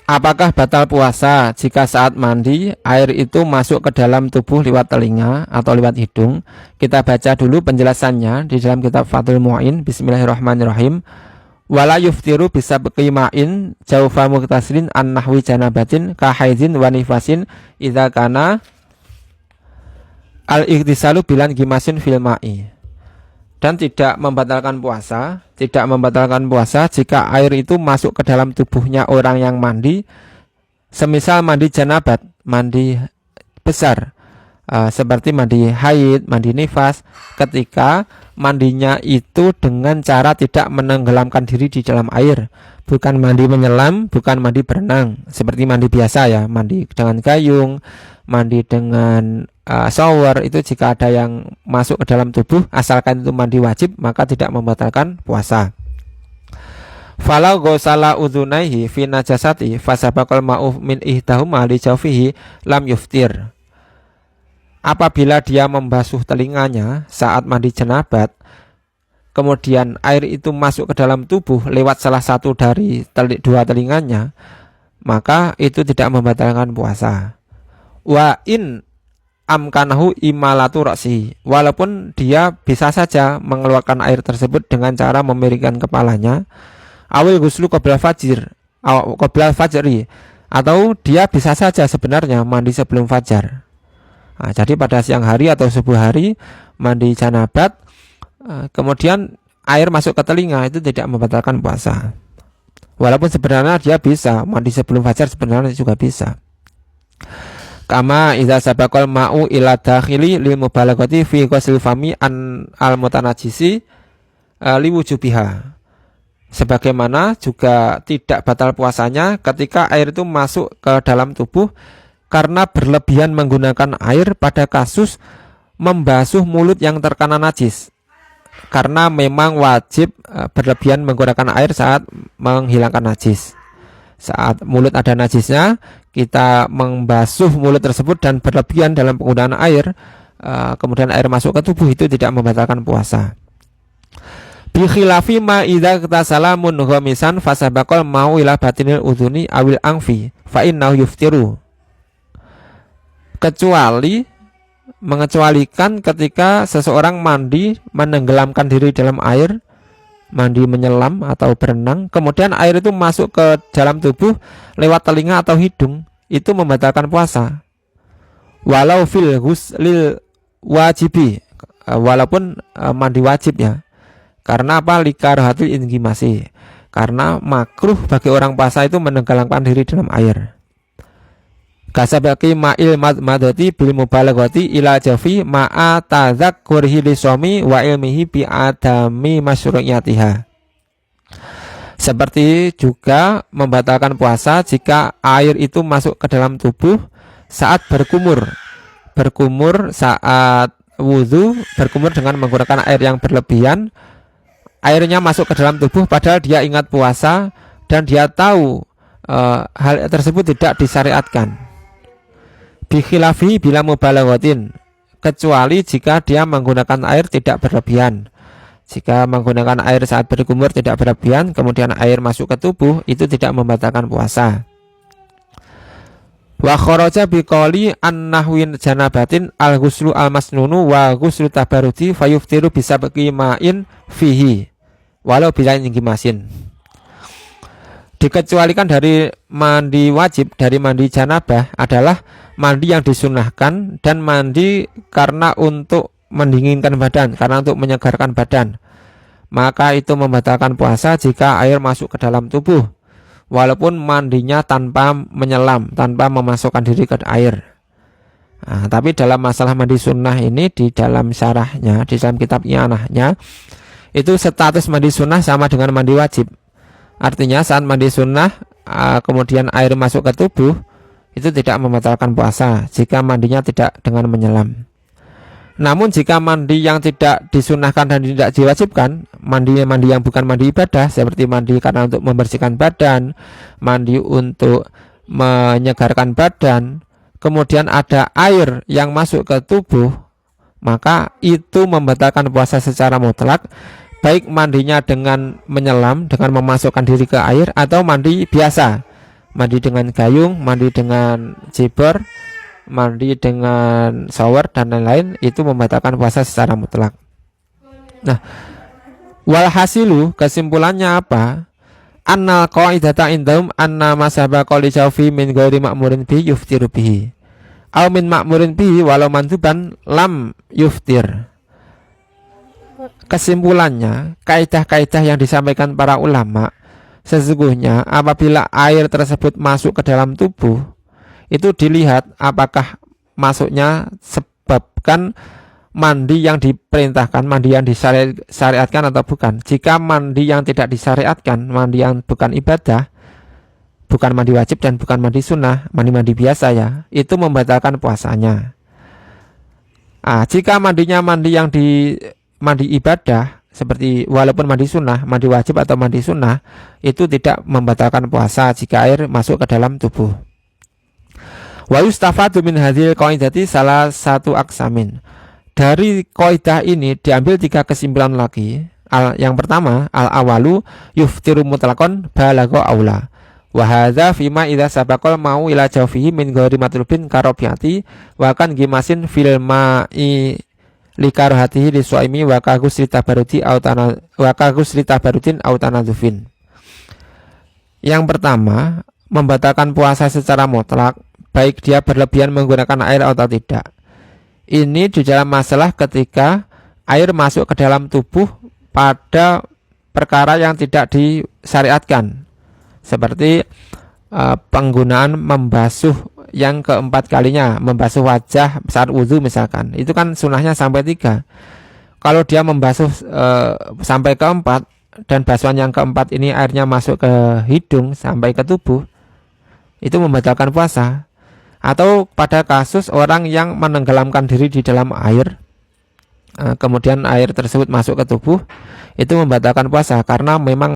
Apakah batal puasa jika saat mandi air itu masuk ke dalam tubuh lewat telinga atau lewat hidung? Kita baca dulu penjelasannya di dalam kitab Fathul Mu'in. Bismillahirrahmanirrahim. Wala yuftiru bisa beqimain jaufa muqtasilin an nahwi janabatin ka haidin wa nifasin idza kana al ightisalu bilan gimasin fil ma'i. Dan tidak membatalkan puasa jika air itu masuk ke dalam tubuhnya orang yang mandi, semisal mandi janabat, mandi besar, seperti mandi haid, mandi nifas, ketika mandinya itu dengan cara tidak menenggelamkan diri di dalam air, bukan mandi menyelam, bukan mandi berenang seperti mandi biasa ya, mandi dengan gayung, mandi dengan shower. Itu jika ada yang masuk ke dalam tubuh, asalkan itu mandi wajib, maka tidak membatalkan puasa. Falau gosala udhunaihi fi najasati fasabaqal ma'u min ihdahuma li jawfihi lam yuftir. Apabila dia membasuh telinganya saat mandi jenabat, kemudian air itu masuk ke dalam tubuh lewat salah satu dari dua telinganya, maka itu tidak membatalkan puasa. Wa in amkanahu imalatu ra'si, walaupun dia bisa saja mengeluarkan air tersebut dengan cara memiringkan kepalanya, awil ghuslu qabla fajri, atau dia bisa saja sebenarnya mandi sebelum fajar. Jadi pada siang hari atau subuh hari mandi janabat, kemudian air masuk ke telinga, itu tidak membatalkan puasa. Walaupun sebenarnya dia bisa mandi sebelum fajar, sebenarnya juga bisa. Kama idza sabaqal ma'u ila dakhili lil mubalaghati fi ghusl fami an al mutanajjisi li wujubiha. Sebagaimana juga tidak batal puasanya ketika air itu masuk ke dalam tubuh karena berlebihan menggunakan air pada kasus membasuh mulut yang terkena najis. Karena memang wajib berlebihan menggunakan air saat menghilangkan najis. Saat mulut ada najisnya, kita membasuh mulut tersebut dan berlebihan dalam penggunaan air, kemudian air masuk ke tubuh, itu tidak membatalkan puasa. Bi khilafi ma idza tasala munghamisan fasabaqal mau ila batinil udhuni awil angfi fa innahu yuftiru. Mengecualikan ketika seseorang mandi menenggelamkan diri dalam air, mandi menyelam atau berenang, kemudian air itu masuk ke dalam tubuh lewat telinga atau hidung, itu membatalkan puasa. Walau fil ghuslil wajibi, walaupun mandi wajib ya. Karena apa? Likarahatil ingimasi, karena makruh bagi orang puasa itu menenggelamkan diri dalam air. Kasabaki ma'il madati bil mubalaghati ila jafi ma'a tadzakkurihi lisomi wa ilmihi bi adami masyru'iyatiha. Seperti juga membatalkan puasa jika air itu masuk ke dalam tubuh saat berkumur saat wudhu, berkumur dengan menggunakan air yang berlebihan, airnya masuk ke dalam tubuh padahal dia ingat puasa dan dia tahu hal tersebut tidak disyariatkan. Bikhilafi bila mubalaghatin, kecuali jika dia menggunakan air tidak berlebihan. Jika menggunakan air saat berkumur tidak berlebihan, kemudian air masuk ke tubuh, itu tidak membatalkan puasa. Wa kharaja biqali an nahwin janabatin al ghuslu al masnunu wa ghuslu tabarudi fayuftiru bisabqi ma'in fihi walau bila inggimasin. Dikecualikan dari mandi wajib, dari mandi janabah adalah mandi yang disunahkan dan mandi karena untuk mendinginkan badan, karena untuk menyegarkan badan. Maka itu membatalkan puasa jika air masuk ke dalam tubuh, walaupun mandinya tanpa menyelam, tanpa memasukkan diri ke air. Tapi dalam masalah mandi sunnah ini, di dalam syarahnya, di dalam kitab I'anahnya, itu status mandi sunnah sama dengan mandi wajib. Artinya saat mandi sunnah kemudian air masuk ke tubuh, itu tidak membatalkan puasa jika mandinya tidak dengan menyelam. Namun jika mandi yang tidak disunahkan dan tidak diwajibkan, mandi yang bukan mandi ibadah, seperti mandi karena untuk membersihkan badan, mandi untuk menyegarkan badan, kemudian ada air yang masuk ke tubuh, maka itu membatalkan puasa secara mutlak, baik mandinya dengan menyelam, dengan memasukkan diri ke air, atau mandi biasa, mandi dengan gayung, mandi dengan jibor, mandi dengan shower dan lain-lain, itu membatalkan puasa secara mutlak. Nah, walhasilu, kesimpulannya apa? Annal qaidata indahum anna masaba qali jawfi min ghairi ma'murin bi yuftiru bihi. Aw min ma'murin bihi walau manduban lam yuftir. Kesimpulannya, kaidah-kaidah yang disampaikan para ulama, sesungguhnya apabila air tersebut masuk ke dalam tubuh, itu dilihat apakah masuknya sebabkan mandi yang diperintahkan, mandi yang disyariatkan atau bukan. Jika mandi yang tidak disyariatkan, mandi yang bukan ibadah, bukan mandi wajib dan bukan mandi sunnah, mandi biasa ya, itu membatalkan puasanya. Jika mandinya mandi ibadah, seperti walaupun mandi sunnah, mandi wajib atau mandi sunnah, itu tidak membatalkan puasa jika air masuk ke dalam tubuh. Wa yustafadu min hadhil qaidati salah satu aksamin. Dari kaidah ini diambil 3 kesimpulan lagi. Yang pertama, al-awalu yuftiru mutlaqan balagha aula. Wa hadza fima idza sabaqal mau ila jawfihi min ghairi matlubin karabiati wa kan gimasin fil ma'i likarhatihi lisuaimi wa kagusri tabaruti tabarutin au tanadzufin. Yang pertama, membatalkan puasa secara mutlak, baik dia berlebihan menggunakan air atau tidak. Ini di dalam masalah ketika air masuk ke dalam tubuh pada perkara yang tidak disyariatkan, seperti penggunaan membasuh yang keempat kalinya, membasuh wajah saat wudhu misalkan, itu kan sunnahnya sampai 3. Kalau dia membasuh sampai keempat, dan basuhan yang keempat ini airnya masuk ke hidung sampai ke tubuh, itu membatalkan puasa. Atau pada kasus orang yang menenggelamkan diri di dalam air, kemudian air tersebut masuk ke tubuh, itu membatalkan puasa karena memang